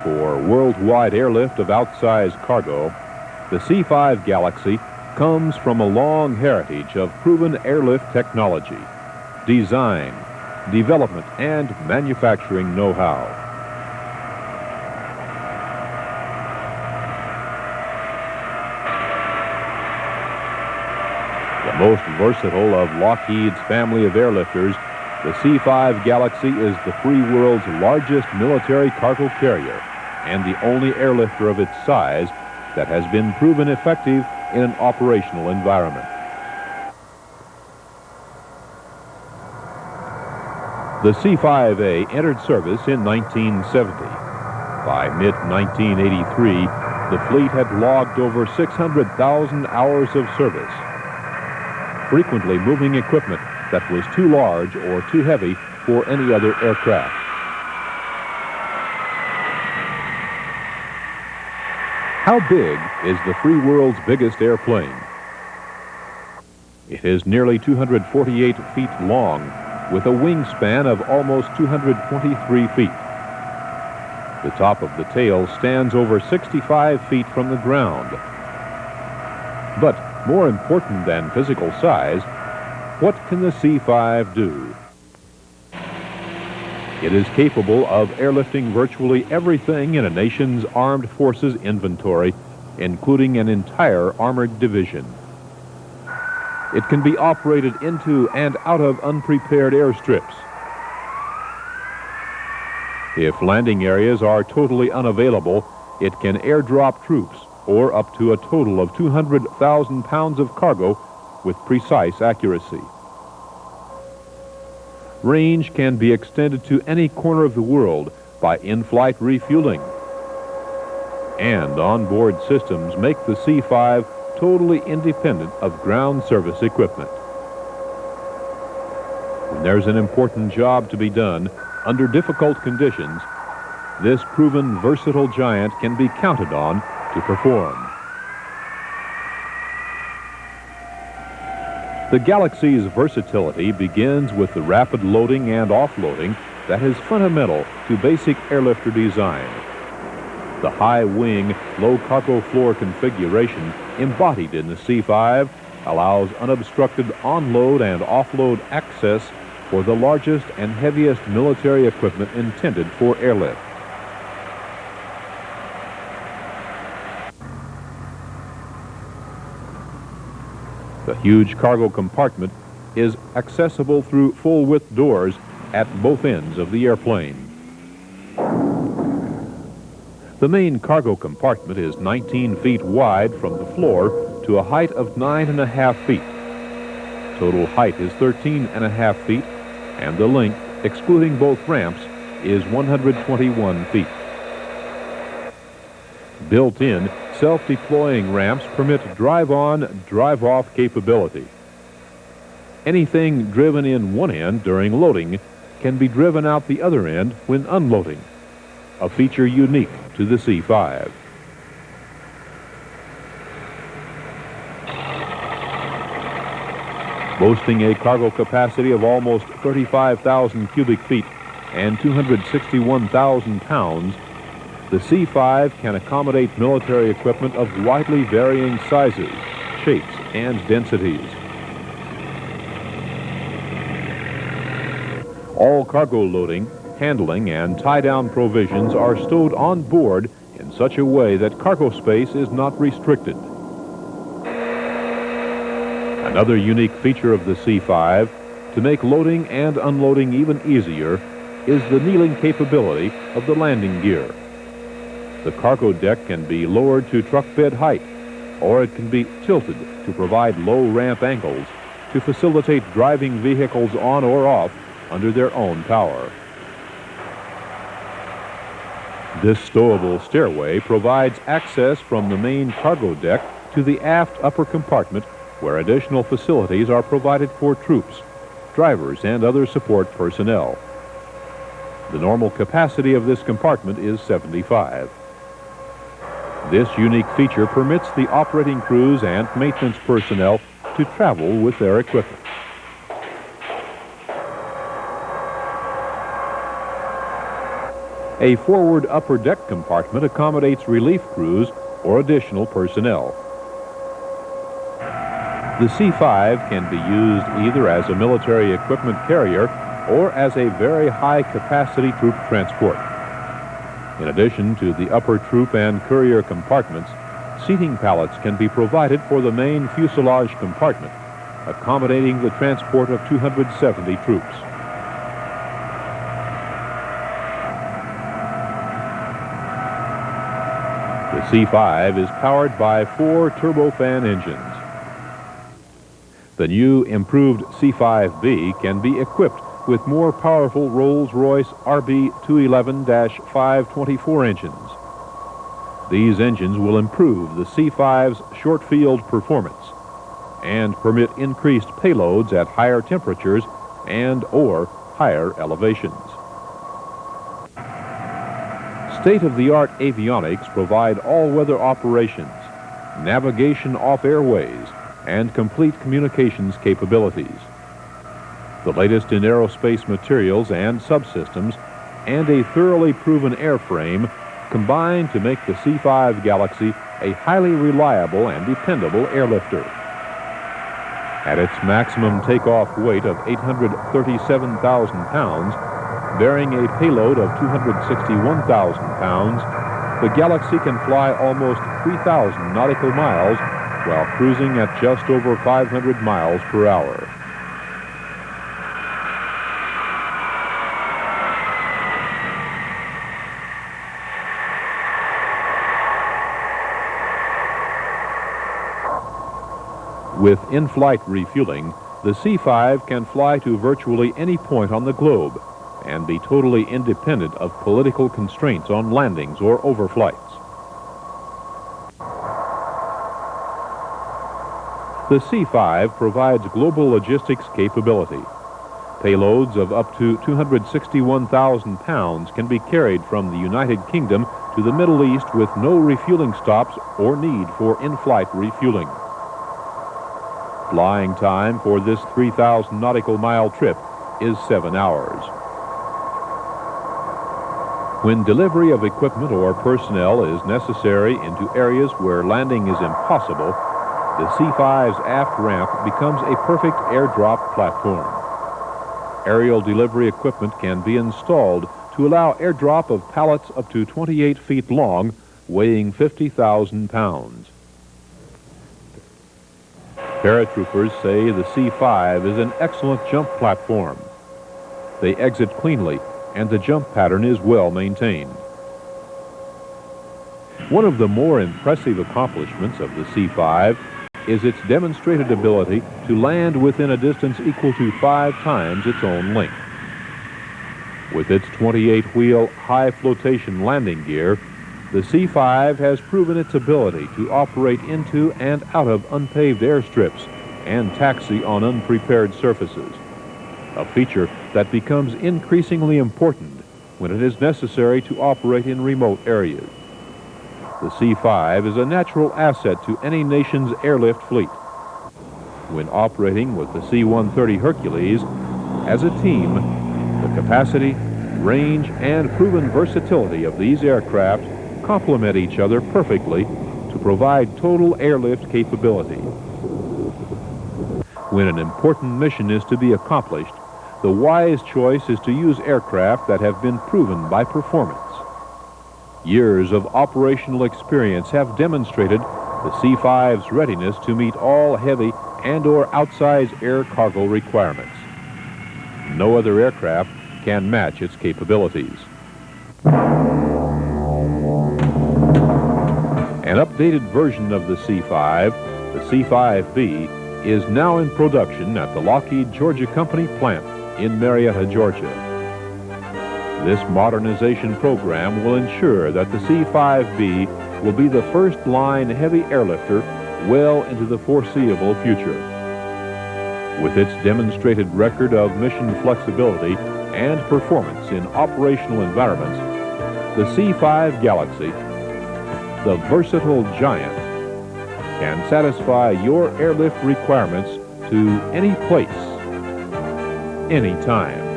For worldwide airlift of outsized cargo, the C-5 Galaxy comes from a long heritage of proven airlift technology, design, development, and manufacturing know-how. The most versatile of Lockheed's family of airlifters, the C-5 Galaxy is the free world's largest military cargo carrier and the only airlifter of its size that has been proven effective in an operational environment. The C-5A entered service in 1970. By mid-1983, the fleet had logged over 600,000 hours of service, frequently moving equipment that was too large or too heavy for any other aircraft. How big is the free world's biggest airplane? It is nearly 248 feet long, with a wingspan of almost 223 feet. The top of the tail stands over 65 feet from the ground. But more important than physical size, what can the C-5 do? It is capable of airlifting virtually everything in a nation's armed forces inventory, including an entire armored division. It can be operated into and out of unprepared airstrips. If landing areas are totally unavailable, it can airdrop troops or up to a total of 200,000 pounds of cargo with precise accuracy. Range can be extended to any corner of the world by in-flight refueling. And onboard systems make the C-5 totally independent of ground service equipment. When there's an important job to be done under difficult conditions, this proven versatile giant can be counted on to perform. The Galaxy's versatility begins with the rapid loading and offloading that is fundamental to basic airlifter design. The high wing, low cargo floor configuration embodied in the C-5 allows unobstructed onload and offload access for the largest and heaviest military equipment intended for airlift. The huge cargo compartment is accessible through full-width doors at both ends of the airplane. The main cargo compartment is 19 feet wide from the floor to a height of 9.5 feet. Total height is 13.5 feet, and the length, excluding both ramps, is 121 feet. Built-in, self-deploying ramps permit drive-on, drive-off capability. Anything driven in one end during loading can be driven out the other end when unloading, a feature unique to the C-5. Boasting a cargo capacity of almost 35,000 cubic feet and 261,000 pounds, the C-5 can accommodate military equipment of widely varying sizes, shapes, and densities. All cargo loading, handling, and tie-down provisions are stowed on board in such a way that cargo space is not restricted. Another unique feature of the C-5, to make loading and unloading even easier, is the kneeling capability of the landing gear. The cargo deck can be lowered to truck bed height, or it can be tilted to provide low ramp angles to facilitate driving vehicles on or off under their own power. This stowable stairway provides access from the main cargo deck to the aft upper compartment, where additional facilities are provided for troops, drivers, and other support personnel. The normal capacity of this compartment is 75. This unique feature permits the operating crews and maintenance personnel to travel with their equipment. A forward upper deck compartment accommodates relief crews or additional personnel. The C-5 can be used either as a military equipment carrier or as a very high-capacity troop transport. In addition to the upper troop and courier compartments, seating pallets can be provided for the main fuselage compartment, accommodating the transport of 270 troops. The C-5 is powered by 4 turbofan engines. The new improved C-5B can be equipped with more powerful Rolls-Royce RB211-524 engines. These engines will improve the C-5's short field performance and permit increased payloads at higher temperatures and/or higher elevations. State-of-the-art avionics provide all-weather operations, navigation off airways, and complete communications capabilities. The latest in aerospace materials and subsystems and a thoroughly proven airframe combine to make the C-5 Galaxy a highly reliable and dependable airlifter. At its maximum takeoff weight of 837,000 pounds, bearing a payload of 261,000 pounds, the Galaxy can fly almost 3,000 nautical miles while cruising at just over 500 miles per hour. With in-flight refueling, the C-5 can fly to virtually any point on the globe and be totally independent of political constraints on landings or overflights. The C-5 provides global logistics capability. Payloads of up to 261,000 pounds can be carried from the United Kingdom to the Middle East with no refueling stops or need for in-flight refueling. Flying time for this 3,000 nautical mile trip is 7 hours. When delivery of equipment or personnel is necessary into areas where landing is impossible, the C-5's aft ramp becomes a perfect airdrop platform. Aerial delivery equipment can be installed to allow airdrop of pallets up to 28 feet long, weighing 50,000 pounds. Paratroopers say the C-5 is an excellent jump platform. They exit cleanly, and the jump pattern is well maintained. One of the more impressive accomplishments of the C-5 is its demonstrated ability to land within a distance equal to 5 times its own length. With its 28-wheel high-flotation landing gear, the C-5 has proven its ability to operate into and out of unpaved airstrips and taxi on unprepared surfaces, a feature that becomes increasingly important when it is necessary to operate in remote areas. The C-5 is a natural asset to any nation's airlift fleet. When operating with the C-130 Hercules, as a team, the capacity, range, and proven versatility of these aircraft complement each other perfectly to provide total airlift capability. When an important mission is to be accomplished, the wise choice is to use aircraft that have been proven by performance. Years of operational experience have demonstrated the C-5's readiness to meet all heavy and/or outsized air cargo requirements. No other aircraft can match its capabilities. An updated version of the C-5, the C-5B, is now in production at the Lockheed Georgia Company plant in Marietta, Georgia. This modernization program will ensure that the C-5B will be the first-line heavy airlifter well into the foreseeable future. With its demonstrated record of mission flexibility and performance in operational environments, the C-5 Galaxy, the versatile giant, can satisfy your airlift requirements to any place, anytime.